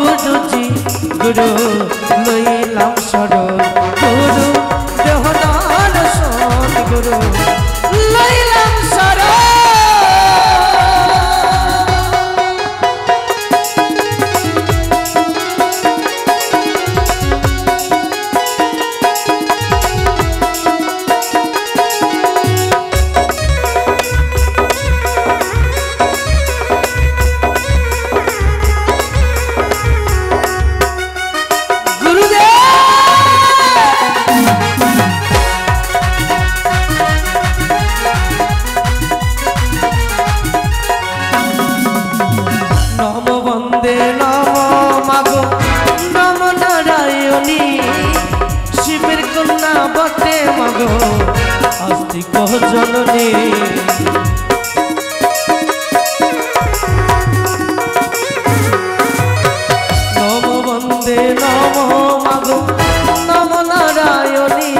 গুরুজি গুরু লইলাম শরণ গুরু দেহদান শরণ গুরু লইলাম শরণ শিবের কন্যা বটে মাগো আস্তিক জননী নম বন্দে নম মাগো নম নারায়ণী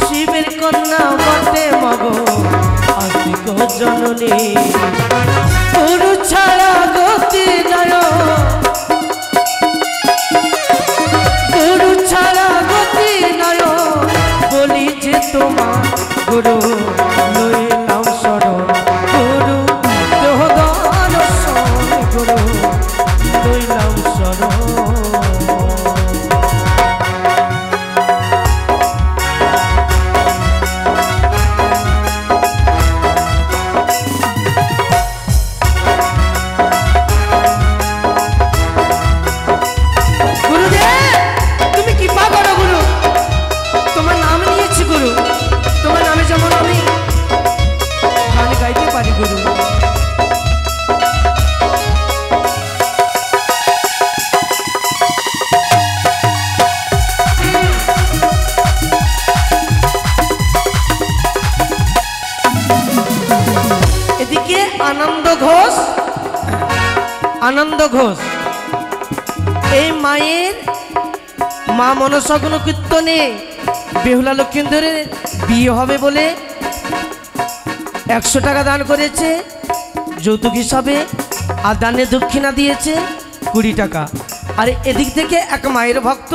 শিবের কন্যা বটে মাগো আস্তিক জননী গুরু ছাড়া গতি নয় তোমার গুরু লইলাম শরণ গুরু দেহদান শরণ গুরু লইলাম শরণ আনন্দ ঘোষ এই মায়ের মা মনসা গুণ কীর্তনে বেহুলা লক্ষ্মীন্দরের বিয়ে হবে বলে 100 টাকা দান করেছে যৌতুক হিসাবে আর দানে দক্ষিণা দিয়েছে 20 টাকা আর এদিক থেকে এক মায়ের ভক্ত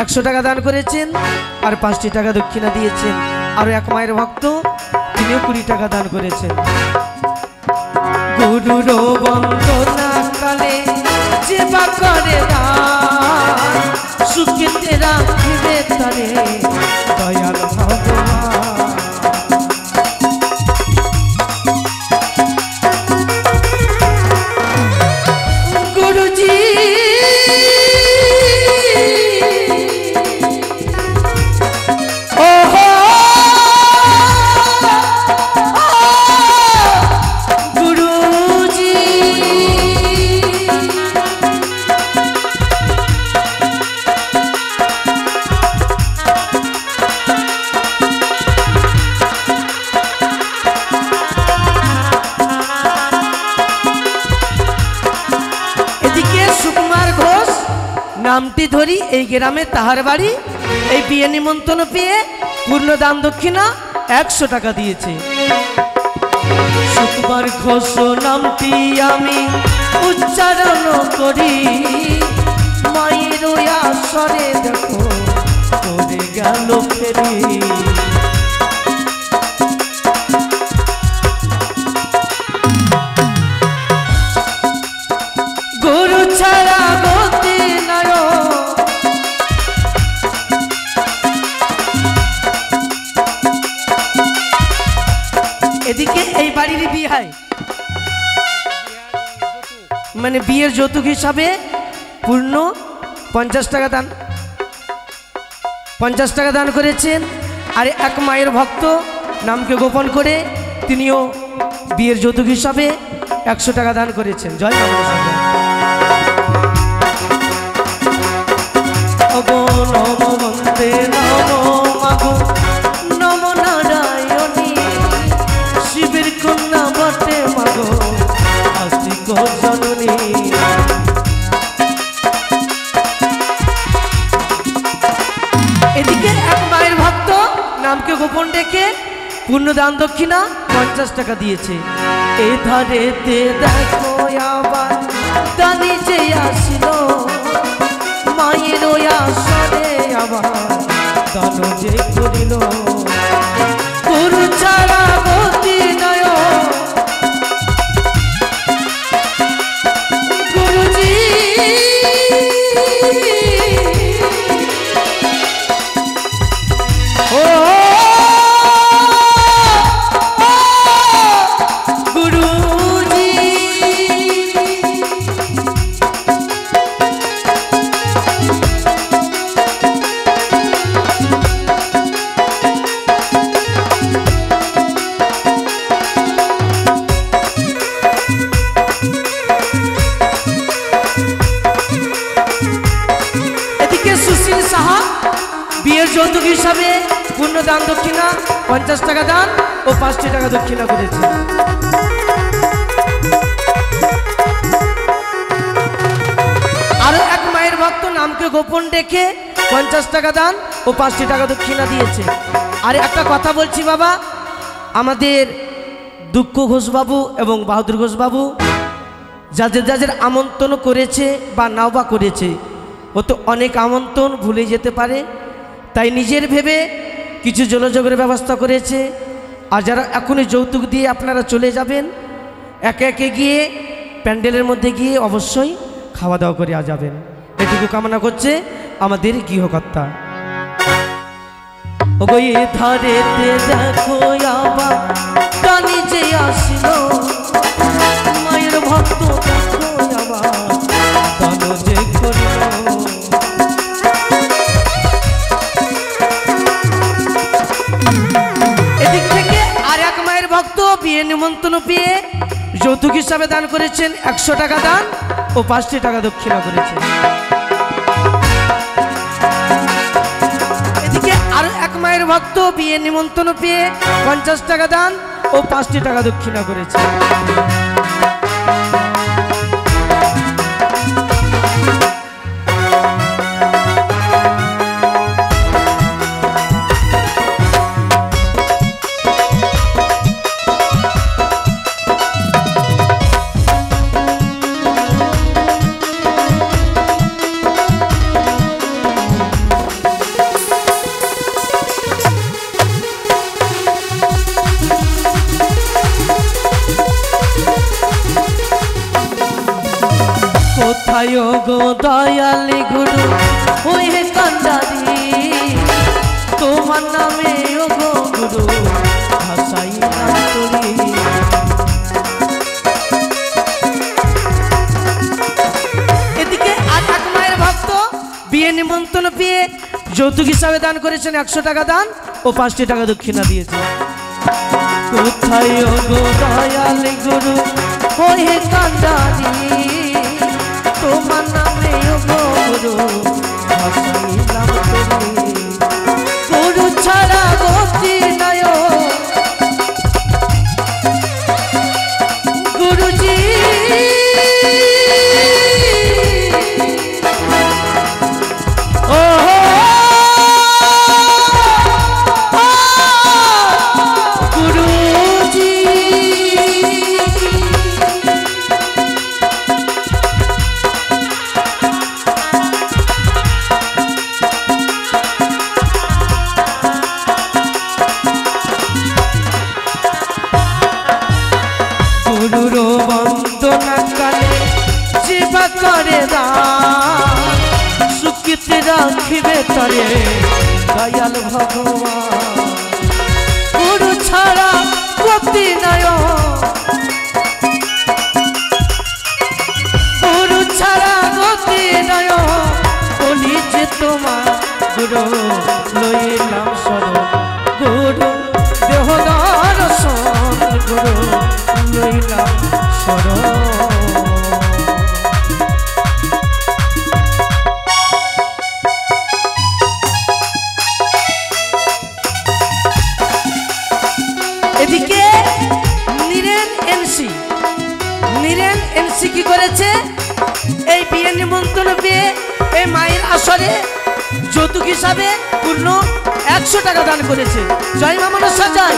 100 টাকা দান করেছেন আর 5টি টাকা দক্ষিণা দিয়েছেন আর এক মায়ের ভক্ত তিনিও 20 টাকা দান করেছেন গুরুর বন্দনা কালে যেবা করে দান সুখিতে রাখিবে তারে দয়াল ভগবান গুরুজি নামটি ধরি এই গ্রামে তাহার বাড়ি এই বিয়ে নিমন্ত্রণ পেয়ে পূর্ণ দান দক্ষিণা 100 টাকা দিয়েছে সুকুমার ঘোষ নামটি আমি উচ্চারণ করি মায়ের আসরে দেখো করে গেল ফেরি গুরু ছাড়া গতি নয় এদিকে এই বাড়ির বিয়ে হয় মানে বিয়ের যৌতুক হিসাবে পূর্ণ 50 টাকা দান 50 টাকা দান করেছেন আর এক মায়ের ভক্ত নামকে গোপন করে তিনিও বিয়ের যৌতুক হিসাবে 100 টাকা দান করেছেন জয় নম বন্দে নম মাগো নম নারায়ণী শিবের কন্যা বটে মাগো আস্তিক জননী এদিকে এক মায়ের ভক্ত নামকে গোপন ডেকে পূর্ণ দান দক্ষিণা 50 টাকা দিয়েছে। এ ধারেতে দেখো আবার দানি যে আসিল মায়ের আসরে আবার দান যে করিল গুরু ছাড়া গতি নয় গুরুজি ও বিয়ের যৌতুক হিসাবে পূর্ণ দান দক্ষিণা 50 টাকা দান ও 5টি টাকা দক্ষিণা করেছে। আরো এক মায়ের ভক্ত নামকে গোপন রেখে 50 টাকা দান ও 5টি টাকা দক্ষিণা দিয়েছে। আর একটা কথা বলছি বাবা, আমাদের দুঃখ ঘোষবাবু এবং বাহাদুর ঘোষবাবু যাদের যাদের আমন্ত্রণ করেছে বা নাও বা করেছে, ও তো অনেক আমন্ত্রণ ভুলে যেতে পারে, তাই নিজের ভেবে কিছু জলযোগের ব্যবস্থা করেছে। আর যারা এখনই যৌতুক দিয়ে আপনারা চলে যাবেন, একে একে গিয়ে প্যান্ডেলের মধ্যে গিয়ে অবশ্যই খাওয়া দাওয়া করে যাবেন, এটুকু কামনা করছে আমাদের গৃহকর্তা। ওগো এ ধারেতে দেখো আবার দানি যে আসিল মায়ের ভক্ত দেখো আবার দান যে করিল। এদিক থেকে আর এক মায়ের ভক্ত বিয়ে নিমন্ত্রণ পেয়ে যৌতুক হিসাবে দান করেছেন 100 টাকা দান ও 5টি টাকা দক্ষিণা করেছেন। এদিকে আর এক মায়ের ভক্ত বিয়ে নিমন্ত্রণ পেয়ে 50 টাকা দান ও 5টি টাকা দক্ষিণা করেছে। কোথায় গো দয়ালি গুরু ওহে কান্দারি তোমার নামে ও গো গুরু ভাষাই নাতরি। এদিকে আর এক মায়ের ভক্ত বিয়ে নিমন্ত্রণ পেয়ে যৌতুক হিসাবে দান করেছেন 100 টাকা দান ও 5টি টাকা দক্ষিণা দিয়েছে। কোথায় গো দয়ালি গুরু ওহে কান্দারি তোমার নামে গুরু ভাসাইলাম তুমি গুরু ছাড়া গতি নয় গুরুজি ও গুরুজি গুরুর বন্দনা কালে জীবা করে দান সুখিতে রাখিবে তরে দয়াল ভগবান গুরু ছাড়া গতি নয় গুরু ছাড়া গতি নয় বলি যে তোমার গুরু লইলাম শরণ গুরু দেহ দর্শন গুরু লইলাম শরণ। এদিকে নীরেন এনসি কি করেছে, এই বিয়ে নিমন্ত্রণ পেয়ে এই মায়ের আসরে যৌতুক হিসাবে পূর্ণ 100 টাকা দান করেছে। জয় মা মনসা জয়।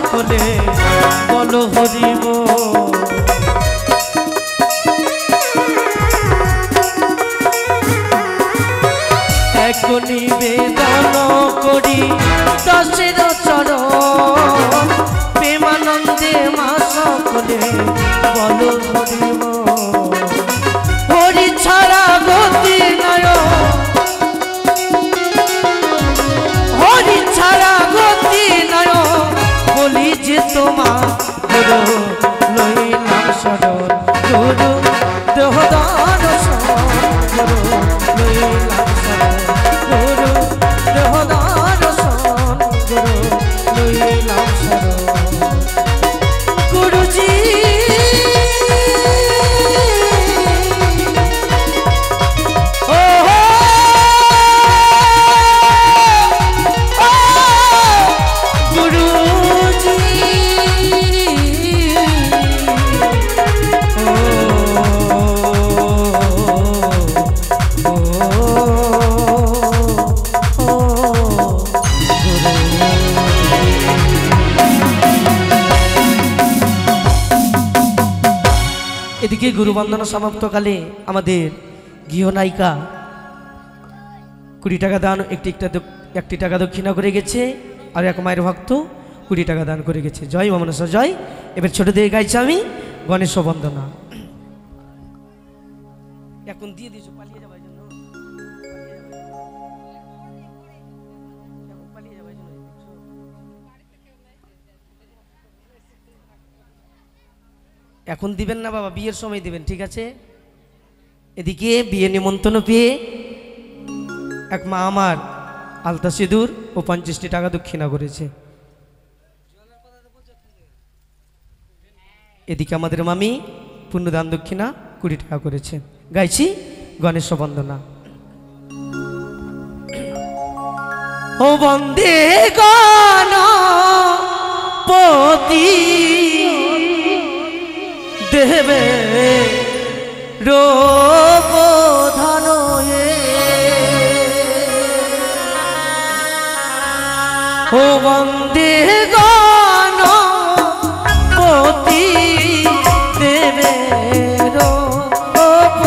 সকলে বলো হরি বল। এক নিবেদন করি দাসের চরণ প্রেমানন্দে মা সকলে বলো হরি বল। হরি ছাড়া গতি নয়, হরি ছাড়া গতি নয়, বলি যে তোমার গুরু লইলাম শরণ, গুরু দেহ দর্শন, গুরু লইলাম শরণ, গুরু দেহ দর্শন, গুরু লইলাম শরণ। গুরুজি এদিকে গুরুবন্দনা সমাপ্তকালে আমাদের গৃহনায়িকা 20 টাকা দান, একটি টাকা দক্ষিণা করে গেছে, আর এক মায়ের ভক্ত 20 টাকা দান করে গেছে। জয় মা মনসা জয়। এবার ছোট দিয়ে গাইছি আমি গণেশ বন্দনা। এখন দিয়ে দিয়েছো পালিয়ে যাবার জন্য, পালিয়ে যাবার জন্য। এখন দিবেন না বাবা, বিয়ের সময় দিবেন, ঠিক আছে? এদিকে বিয়ে নিমন্ত্রণ পেয়ে এক মা আমার আলতা সিঁদুর ও 50টি টাকা দক্ষিণা করেছে। এদিকে আমাদের মামি পুণ্যদান দক্ষিণা 20 টাকা করেছে। গাইছি গণেশ বন্দনা। ও বন্দে গণপতি দেবে রোপধান, ও বন্দে গণপতি দেবে রোপধান।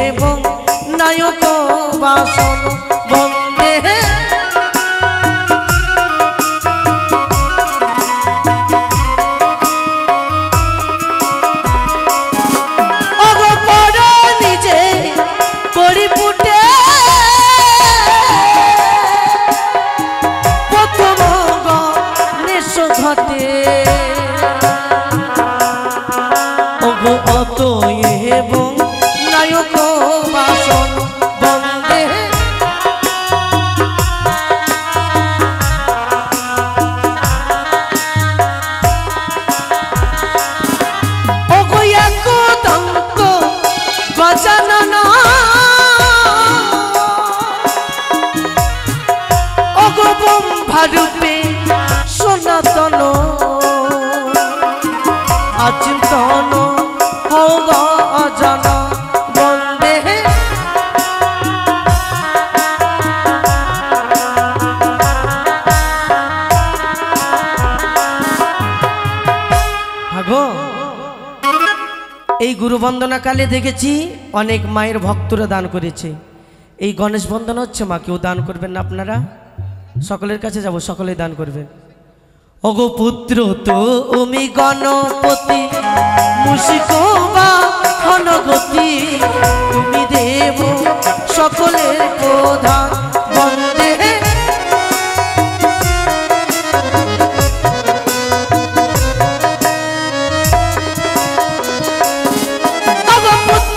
এবং নায়ক বাসন বন্দে নিজে করি ফুটে প্রথম গণেশ ঘটে, অত এবং নায়ক বাসন বন্দে অগয়াকদন্ত গজানন, অগবম্ভারূপে সনাতন, আচিন্তন জন বন্দে ভাগো। এই গুরু বন্দনা কালে দেখেছি অনেক মায়ের ভক্তরা দান করেছে। এই গণেশ বন্দনা হচ্ছে মা, কেউ দান করবেন না আপনারা? সকলের কাছে যাব, সকলে দান করবেন। অগো পুত্র তো ওমি গণপতি মুশিক বা ঘনগতি, তুমি দেব সকলের প্রধান বন্দে। অগো পুত্র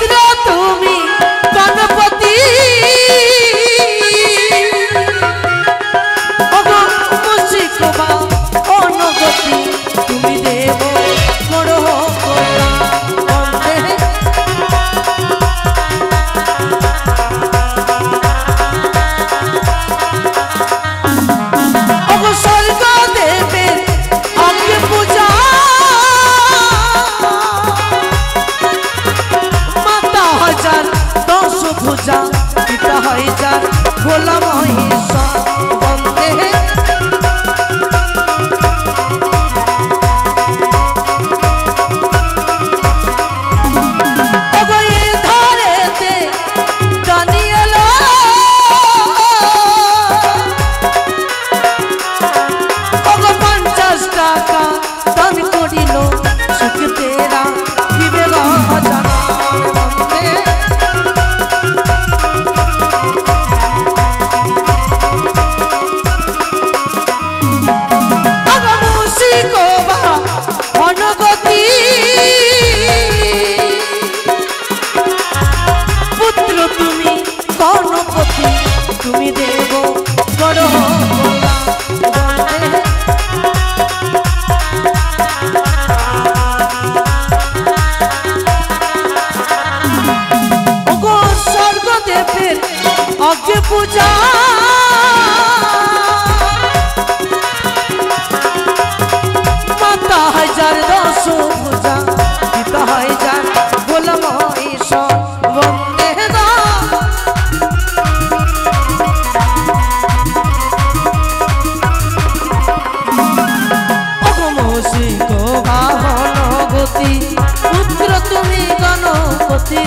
পুত্র তুমি গণপতি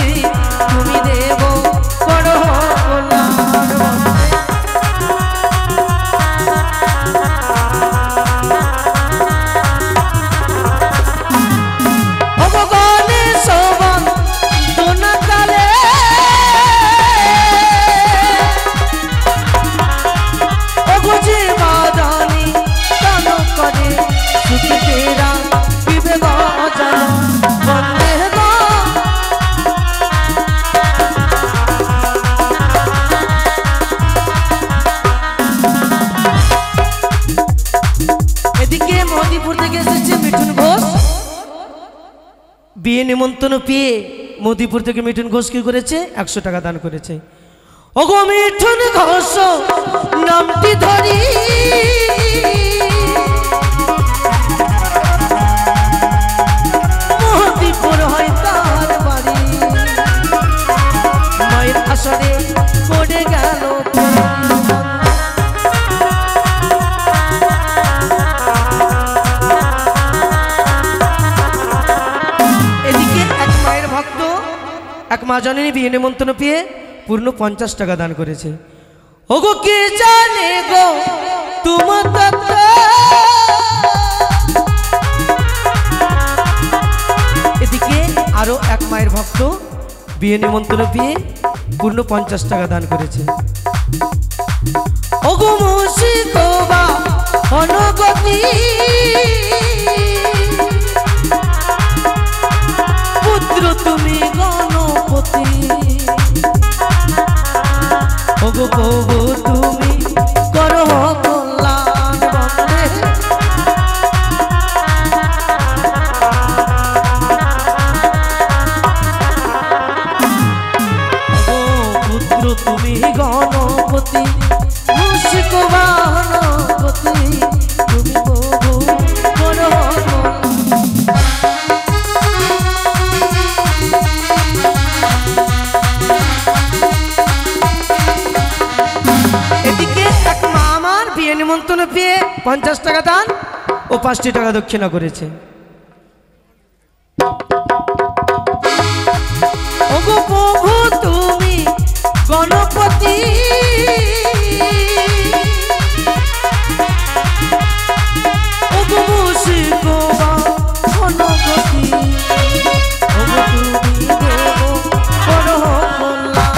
তুমি দেব বড় কল্যাণ বিয়ে নিমন্ত্রণ পেয়ে মোদিপুর থেকে মিঠুন ঘোষ কি করেছে 100 টাকা দান করেছে। ওগো মিঠুন ঘোষ নামটি ধরি মোদিপুর হয় তার বাড়ি মায়ের আসরে পড়ে গেল এক মা জননী বিয়ে নিমন্ত্রণ পেয়ে পূর্ণ 50 টাকা দান করেছে। ওগো কে জানে গো তোমার এদিকে আরো এক মায়ের ভক্ত বিয়ে নিমন্ত্রণ পেয়ে পূর্ণ 50 টাকা দান করেছে। ওগো মুশিকবা অনগতি পুত্র তুমি গণপতি ওগো প্রভু তুমি করো কল্যাণ বন্দে ওগো পুত্র তুমি গণপতি মুশিক বাহনপতি তুমি প্রভু করো নিমন্ত্রণ পেয়ে 50 টাকা দান ও 5টি টাকা দক্ষিণা করেছে। ওগো প্রভু তুমি গণপতি ওগো মুশিক বাহনপতি ওগো তুমি দেব বড় কল্যাণ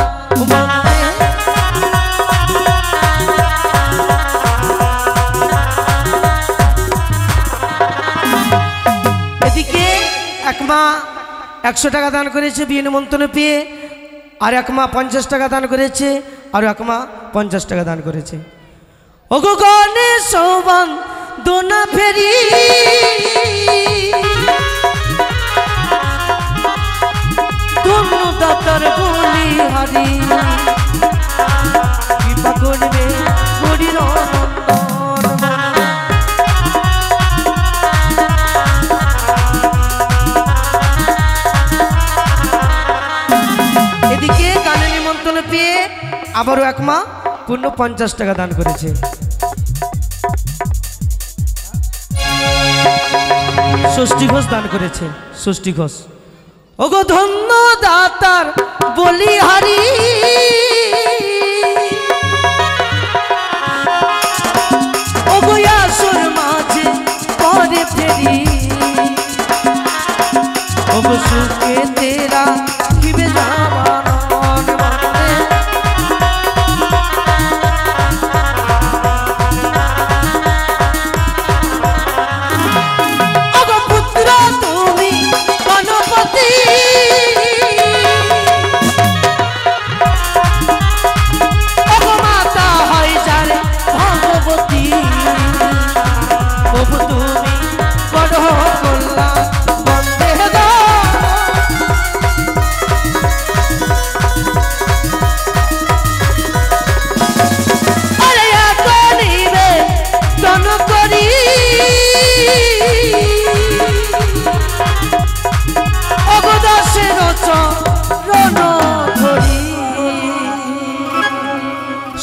এক মা 100 টাকা দান করেছে বিয়ে নিমন্ত্রণ পেয়ে আর এক মা 50 টাকা দান করেছে আর এক মা 50 টাকা দান করেছে। ওগো গণেশ বন্দনা ফেরি তুমি দাতার বলি হারি কৃপা করবে হরির এদিকে গানে নিমন্ত্রণ পেয়ে আবারও এক মা পূর্ণ 50 টাকা দান করেছে। ষষ্ঠী ঘোষ দান করেছে। ষষ্ঠী ঘোষ ওগো ধন্য দাতার বলিহারি ওগো আসর মাঝে পরে ফেরি ওগো সুখে তেরা কিবে যাবা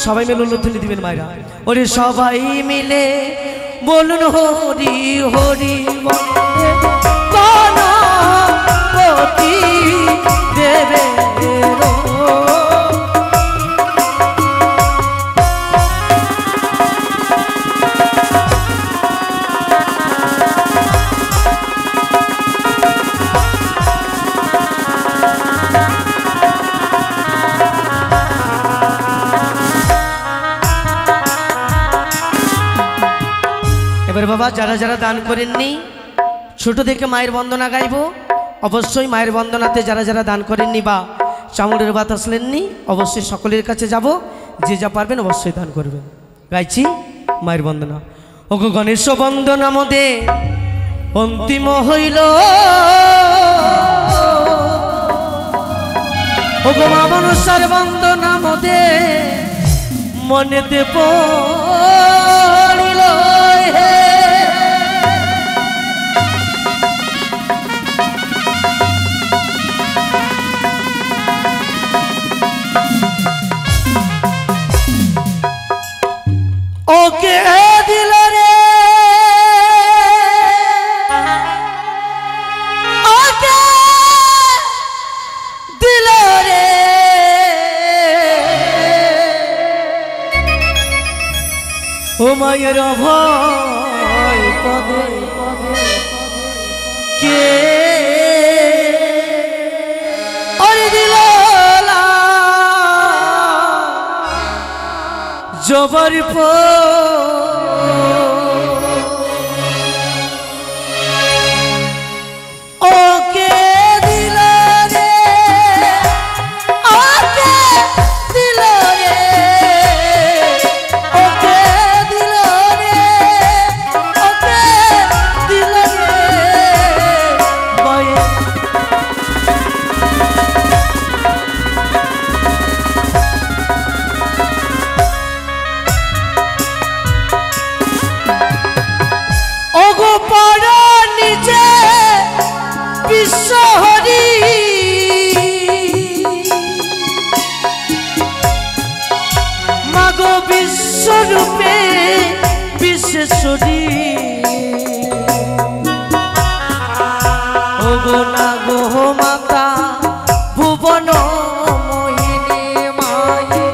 সবাই মিলে উল্লধ্বনি দিবেন মায়েরা। ওরে সবাই মিলে বলুন হরি হরি বন্দে বাবা যারা যারা দান করেননি ছোট থেকে মায়ের বন্দনা গাইব, অবশ্যই মায়ের বন্দনাতে যারা যারা দান করেননি বা চামড়ের বাতাস লেননি অবশ্যই সকলের কাছে যাব, যে যা পারবেন অবশ্যই দান করবেন। গাইছি মায়ের বন্দনা। ওগো গণেশ বন্দনা মদে অন্তিম হইল, ওগো মা মনসার বন্দনা মদে মনেতে পড়িল, ওকে দিল রে ওকে দিল রে ও মায়ের ভয় পদে কে ওরে দিল জবর ওকে দিল রে ওকে দিল রে ওকে দিল রে ওকে দিল রে বয়ে ওগো পড়ো নিজে বিশ্বহরি মাগো বিশ্বরূপে বিশ্বশ্বরী ওগো না গো মাতা ভুবন মোহিনী মায়ে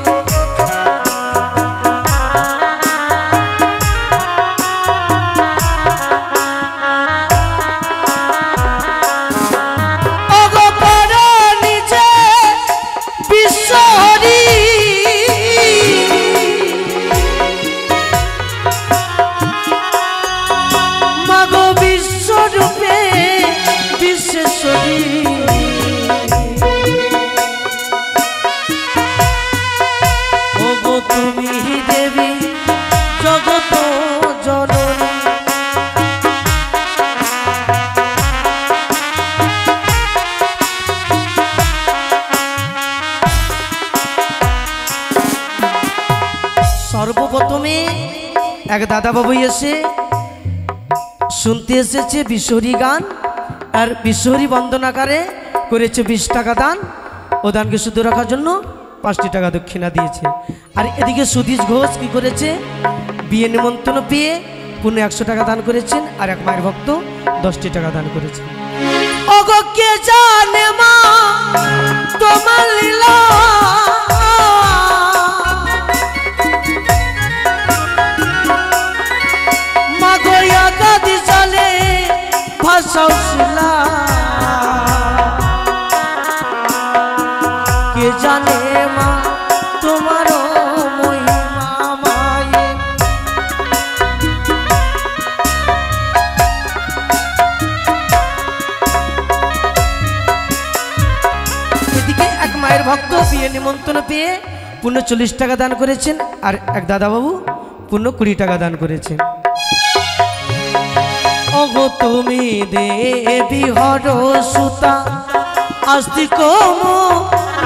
সর্বপ্রথমে এক দাদা বাবু এসে শুনতে এসেছে বিশ্বহরি গান আর বিশ্বহরি বন্দনাকারে করেছে 20 টাকা দান, ও দানকে শুদ্ধ রাখার জন্য 5টি টাকা দক্ষিণা দিয়েছে। আর এদিকে সুধীশ ঘোষ কি করেছে, বিয়ে নিমন্ত্রণ পেয়ে পুণ্য 100 টাকা দান করেছেন, আর এক মায়ের ভক্ত 10টি টাকা দান করেছেন। ওগো কে জানে মা তোমার লীলা ভাষাশিলা কে জানে মা তোমার মহিমা মায়ে এদিকে এক মায়ের ভক্ত বিয়ে নিমন্ত্রণ পেয়ে পুণ্য 40 টাকা দান করেছেন, আর এক দাদাবাবু পুণ্য 20 টাকা দান করেছেন। ওগো তুমি দেবী হর সুতা আস্তিক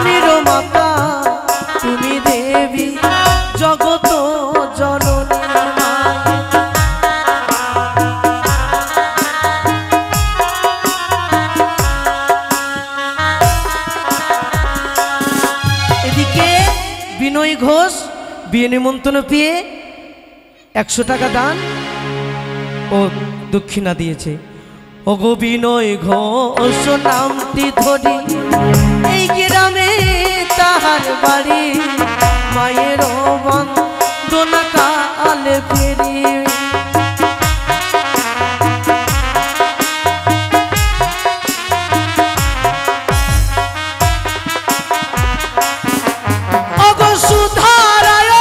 নিরমাতা, তুমি দেবী জগত জননী এদিকে বিনয় ঘোষ বিয়ে নিমন্ত্রণ পেয়ে 100 টাকা দান ও দক্ষিণা দিয়েছে। ওগো বিনয় ঘোষ নামটি ধরি এই গ্রামে তাহার বাড়ি, মায়ের বন্দনা কালে ফেরি ওগো সুধারায়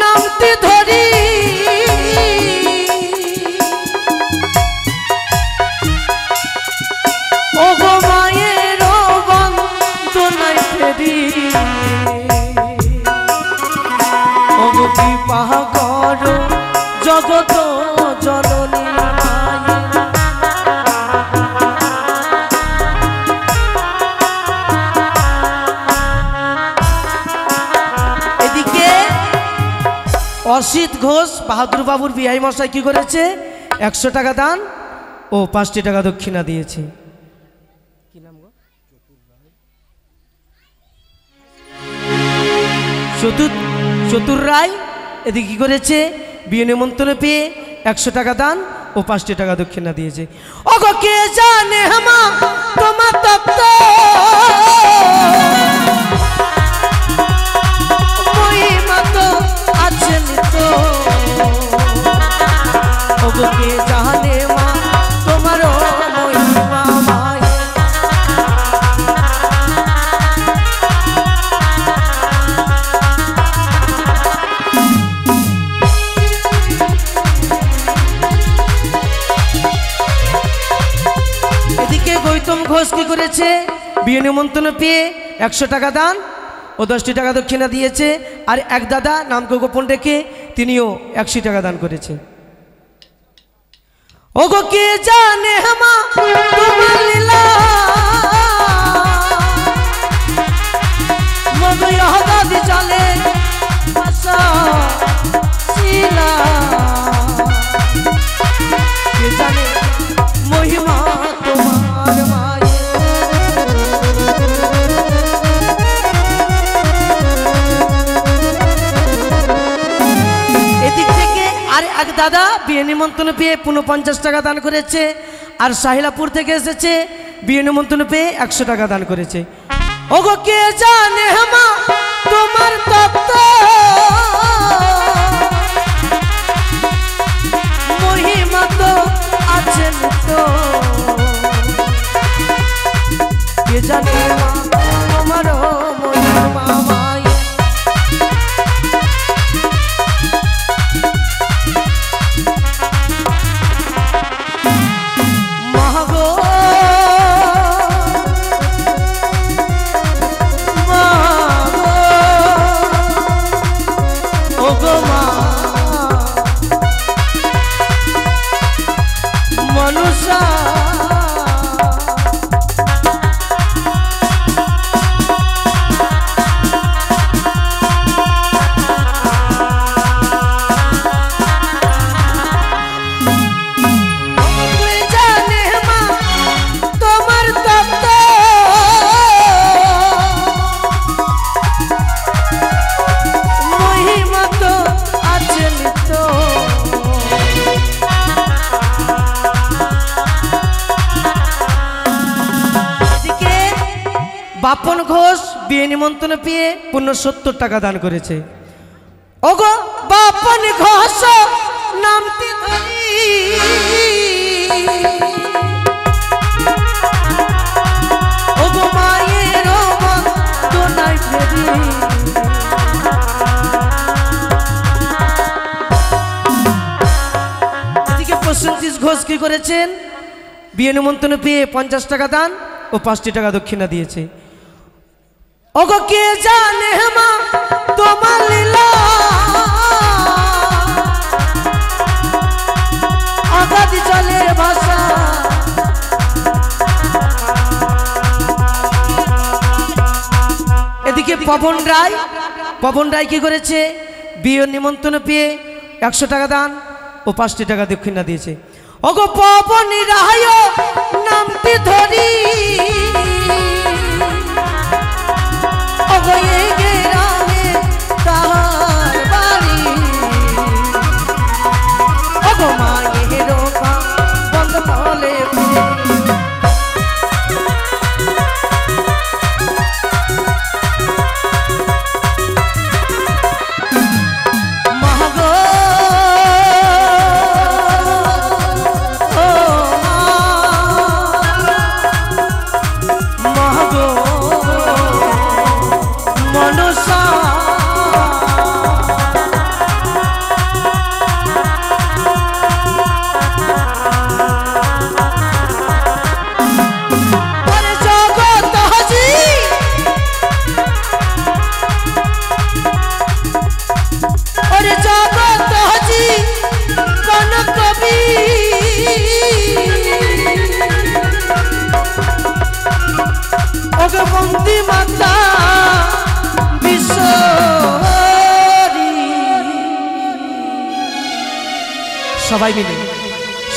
নামটি ধরি অসিত ঘোষ বাহাদুর বাবুর বিআই মশাই কি করেছে 100 টাকা দান ও 5টি টাকা দক্ষিণা দিয়েছে। কি নাম গো? চতুর রায় এদিকে কি করেছে বিয়ে নিমন্ত্রণ পেয়ে 100 টাকা দান ও 5টি টাকা দক্ষিণা দিয়েছে। ওগো কে জানে হামা তোমার তত্ত্ব মহিমা তো আছে নিতো। ওগো কে জানে মা তোমার মহিমা মায়। গৌতম ঘোষ কি করেছে বিয়ে নিমন্ত্রণ পেয়ে 100 টাকা দান ও 10টি টাকা দক্ষিণা দিয়েছে। আর এক দাদা নামকে গোপন রেখে তিনিও 100 টাকা দান করেছে। ওগো কে জানে হামা তোমার লীলা মগো দাদি চলে ভাষা শিলা। কে জানে মহিমা তোমার মায়ে। এদিক থেকে আর এক দাদা বিয়ে নিমন্ত্রণ পেয়ে 50 টাকা দান করেছে। আর সাহিলাপুর থেকে এসেছে বিয়ে নিমন্ত্রণ পেয়ে 100 টাকা দান করেছে। ওগো কে জানে হামা তোমার তত্ত্ব মহিমা তো আছে তো। কে জানে তোমার মহিমা মায়। মাগো ওগো মা মনুষা বাপন ঘোষ বিয়ে নিমন্ত্রণ পেয়ে 70 টাকা দান করেছে। ওগো বাপন ঘোষ নামটি ধরি ওগো মায়ের তো নাই ফেরি। এদিকে প্রসেনজিৎ ঘোষ কি করেছেন বিয়ে নিমন্ত্রণ পেয়ে 50 টাকা দান ও 5টি টাকা দক্ষিণা দিয়েছে। ওগো কে জানে মা তোমার লীলা আগাদি চলে ভাষা। এদিকে পবন রায় কি করেছে বিয়ে নিমন্ত্রণ পেয়ে 100 টাকা দান ও 5টি টাকা দক্ষিণা দিয়েছে। ওগো পবন রায় নামটি ধরি ওগো এই গ্রামে তার বাড়ি। ওগো মায়ের বন্ধ বলে বন্দী মাতা বিশ্বরী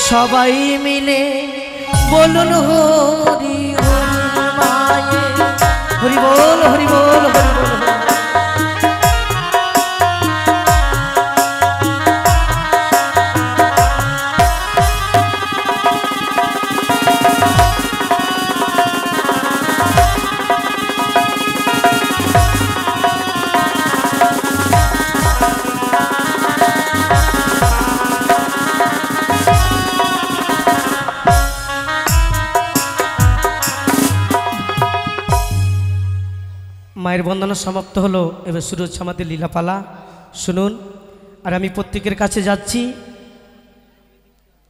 সবাই মিলে বলুন হরি হরি বল হরি বল হরি বল। মায়ের বন্দনা সমাপ্ত হলো, এবার শুরু হচ্ছে আমাদের লীলাপালা। শুনুন, আর আমি প্রত্যেকের কাছে যাচ্ছি,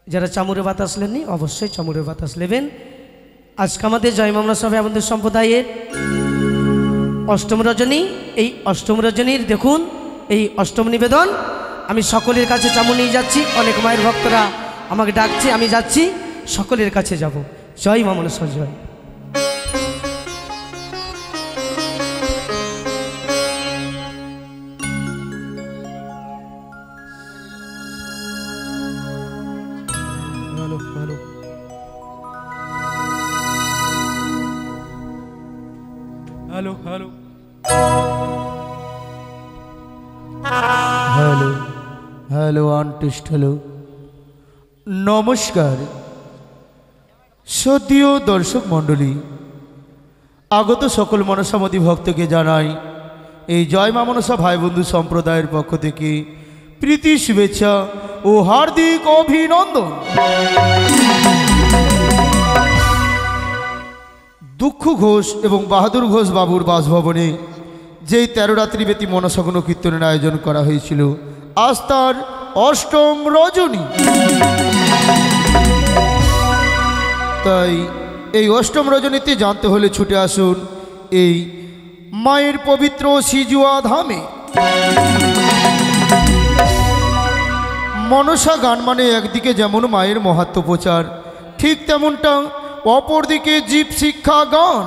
যারা চামুরে বাতাস নেননি অবশ্যই চামুরে বাতাস নেবেন। আজকে আমাদের জয়মামলা সভায় আমাদের সম্প্রদায়ের অষ্টম রজনী। এই অষ্টম রজনীর দেখুন এই অষ্টম নিবেদন, আমি সকলের কাছে চামু নিয়ে যাচ্ছি। অনেক মায়ের ভক্তরা আমাকে ডাকছে, আমি যাচ্ছি, সকলের কাছে যাব। জয় মা মনসা জয়। হ্যালো হ্যালো হ্যালো হ্যালো আনটেস্ট হ্যালো। নমস্কার সদীয় দর্শক মণ্ডলী, আগত সকল মনসামতী ভক্তকে জানাই এই জয় মা মনসা ভাই বন্ধু সম্প্রদায়ের পক্ষ থেকে প্রীতি শুভেচ্ছা ও হার্দিক অভিনন্দন। দুঃখ ঘোষ এবং বাহাদুর ঘোষ বাবুর বাসভবনে যেই 13 রাত্রিব্যাপী মনসাগুণ কীর্তনের আয়োজন করা হয়েছিল, আজ তার অষ্টম রজনী। তাই এই অষ্টম রজনীতে জানতে হলে ছুটে আসুন এই মায়ের পবিত্র সিজুয়া ধামে। মনসা গান মানে একদিকে যেমন মায়ের মাহাত্ম্য প্রচার, ঠিক তেমনটা অপরদিকে জীব শিক্ষা গান।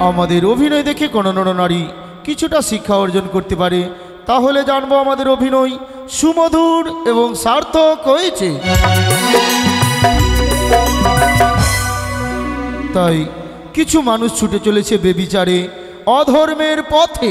আমাদের অভিনয় দেখে কোনো নারী কিছুটা শিক্ষা অর্জন করতে পারে, তাহলে জানবো আমাদের অভিনয় সুমধুর এবং সার্থক হয়েছে। তাই কিছু মানুষ ছুটে চলেছে বেবিচারে অধর্মের পথে।